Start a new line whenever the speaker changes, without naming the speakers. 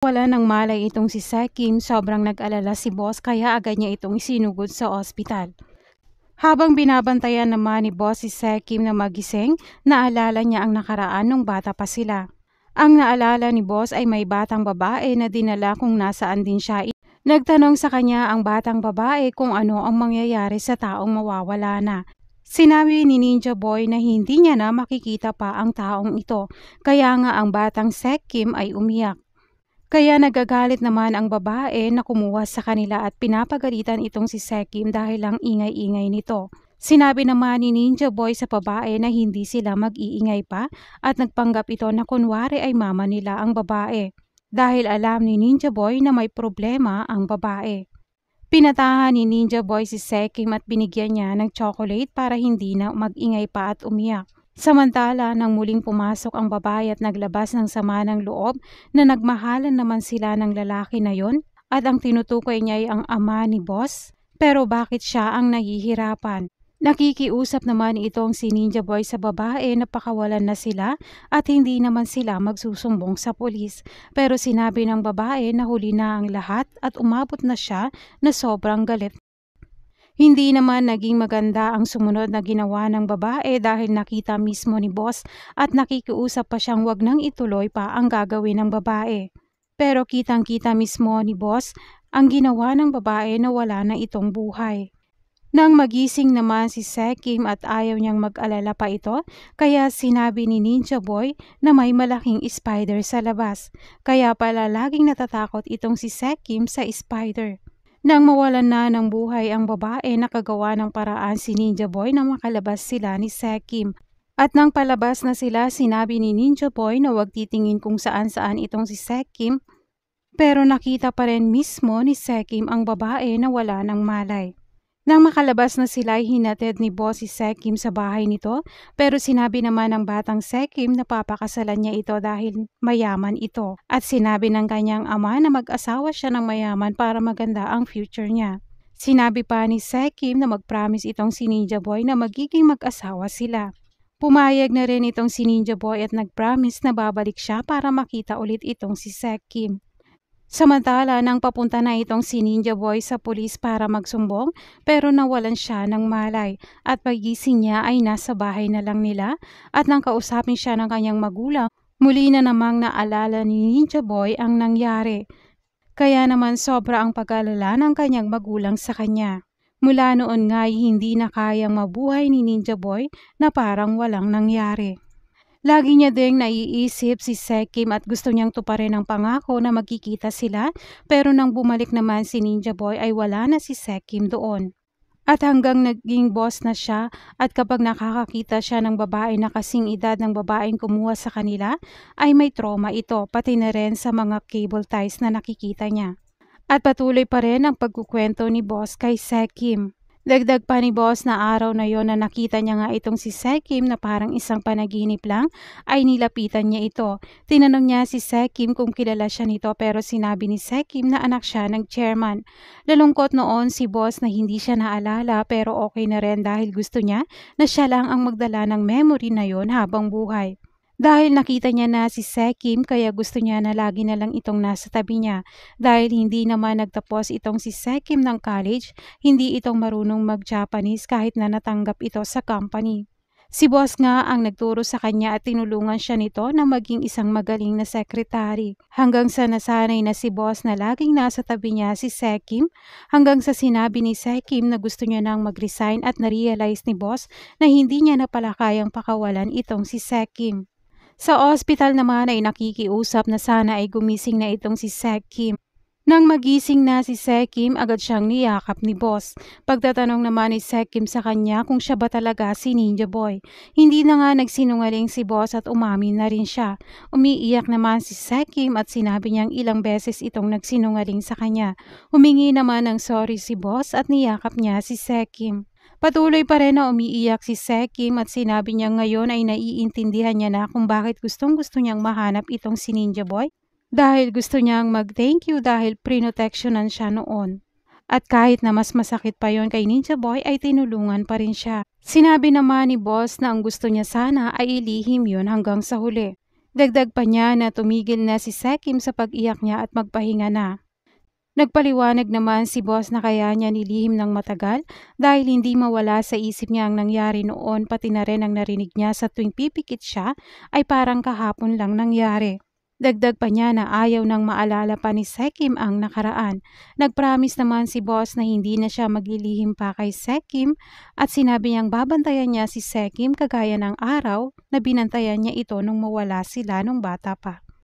Wala ng malay itong si Sekim, sobrang nag-alala si boss kaya agad niya itong isinugod sa ospital. Habang binabantayan naman ni boss si Sekim na magising, naalala niya ang nakaraan nung bata pa sila. Ang naalala ni boss ay may batang babae na dinala kung nasaan din siya. Nagtanong sa kanya ang batang babae kung ano ang mangyayari sa taong mawawala na. Sinabi ni Ninja Boy na hindi niya na makikita pa ang taong ito, kaya nga ang batang Sekim ay umiyak. Kaya nagagalit naman ang babae na kumuha sa kanila at pinapagalitan itong si Sekim dahil lang ingay-ingay nito. Sinabi naman ni Ninja Boy sa babae na hindi sila mag-iingay pa at nagpanggap ito na kunwari ay mama nila ang babae. Dahil alam ni Ninja Boy na may problema ang babae. Pinatahan ni Ninja Boy si Sekim at binigyan niya ng chocolate para hindi na mag-ingay pa at umiyak. Samantala nang muling pumasok ang babae at naglabas ng sama ng loob na nagmahalan naman sila ng lalaki na yon at ang tinutukoy niya ay ang ama ni boss. Pero bakit siya ang nahihirapan? Nakikiusap naman itong si Ninja Boy sa babae na pakawalan na sila at hindi naman sila magsusumbong sa pulis. Pero sinabi ng babae na huli na ang lahat at umabot na siya na sobrang galit. Hindi naman naging maganda ang sumunod na ginawa ng babae dahil nakita mismo ni boss at nakikiusap pa siyang wag nang ituloy pa ang gagawin ng babae. Pero kitang-kita mismo ni boss ang ginawa ng babae na wala na itong buhay. Nang magising naman si Sekim at ayaw niyang mag-alala pa ito, kaya sinabi ni Ninja Boy na may malaking spider sa labas. Kaya pala laging natatakot itong si Sekim sa spider. Nang mawalan na ng buhay ang babae, nakagawa ng paraan si Ninja Boy na makalabas sila ni Sekim. At nang palabas na sila, sinabi ni Ninja Boy na wag titingin kung saan-saan itong si Sekim. Pero nakita pa rin mismo ni Sekim ang babae na wala ng malay. Nang makalabas na sila, hinatid ni boss si Sekim sa bahay nito, pero sinabi naman ng batang Sekim na papakasalan niya ito dahil mayaman ito. At sinabi ng kanyang ama na mag-asawa siya ng mayaman para maganda ang future niya. Sinabi pa ni Sekim na mag-promise itong si Ninja Boy na magiging mag-asawa sila. Pumayag na rin itong si Ninja Boy at nag-promise na babalik siya para makita ulit itong si Sekim. Samantala nang papunta na itong si Ninja Boy sa pulis para magsumbong pero nawalan siya ng malay at pagising niya ay nasa bahay na lang nila at nang kausapin siya ng kanyang magulang, muli na namang naalala ni Ninja Boy ang nangyari. Kaya naman sobra ang pag-alala ng kanyang magulang sa kanya. Mula noon nga ay hindi na kayang mabuhay ni Ninja Boy na parang walang nangyari. Lagi niya ding naiisip si Sekim at gusto niyang tuparin ang pangako na magkikita sila pero nang bumalik naman si Ninja Boy ay wala na si Sekim doon. At hanggang naging boss na siya at kapag nakakakita siya ng babae na kasing edad ng babaeng kumuha sa kanila ay may trauma ito pati na rin sa mga cable ties na nakikita niya. At patuloy pa rin ang pagkukwento ni boss kay Sekim. Dagdag pa ni boss na araw na yon na nakita niya nga itong si Sekim na parang isang panaginip lang ay nilapitan niya ito. Tinanong niya si Sekim kung kilala siya nito pero sinabi ni Sekim na anak siya ng chairman. Lalungkot noon si boss na hindi siya naalala pero okay na rin dahil gusto niya na siya lang ang magdala ng memory na yon habang buhay. Dahil nakita niya na si Sekim kaya gusto niya na lagi na lang itong nasa tabi niya. Dahil hindi naman nagtapos itong si Sekim ng college, hindi itong marunong mag-Japanese kahit na natanggap ito sa company. Si boss nga ang nagturo sa kanya at tinulungan siya nito na maging isang magaling na sekretary. Hanggang sa nasanay na si boss na laging nasa tabi niya si Sekim, hanggang sa sinabi ni Sekim na gusto niya nang mag-resign at na-realize ni boss na hindi niya na pala kayang pakawalan itong si Sekim. Sa ospital naman ay nakikiusap na sana ay gumising na itong si Sekim. Nang magising na si Sekim, agad siyang niyakap ni boss. Pagtatanong naman ni Sekim sa kanya kung siya ba talaga si Ninja Boy. Hindi na nga nagsinungaling si boss at umamin na rin siya. Umiiyak naman si Sekim at sinabi niyang ilang beses itong nagsinungaling sa kanya. Humingi naman ng sorry si boss at niyakap niya si Sekim. Patuloy pa rin na umiiyak si Sekim at sinabi niya ngayon ay naiintindihan niya na kung bakit gustong-gusto niyang mahanap itong si Ninja Boy. Dahil gusto niyang mag-thank you dahil prinoteksyonan siya noon. At kahit na mas masakit pa yon kay Ninja Boy ay tinulungan pa rin siya. Sinabi naman ni boss na ang gusto niya sana ay ilihim yon hanggang sa huli. Dagdag pa niya na tumigil na si Sekim sa pag-iyak niya at magpahinga na. Nagpaliwanag naman si boss na kaya niya nilihim ng matagal dahil hindi mawala sa isip niya ang nangyari noon, pati na rin ang narinig niya sa tuwing pipikit siya ay parang kahapon lang nangyari. Dagdag pa niya na ayaw nang maalala pa ni Sekim ang nakaraan. Nagpromise naman si boss na hindi na siya maglilihim pa kay Sekim at sinabi niyang babantayan niya si Sekim kagaya ng araw na binantayan niya ito nung mawala sila nung bata pa.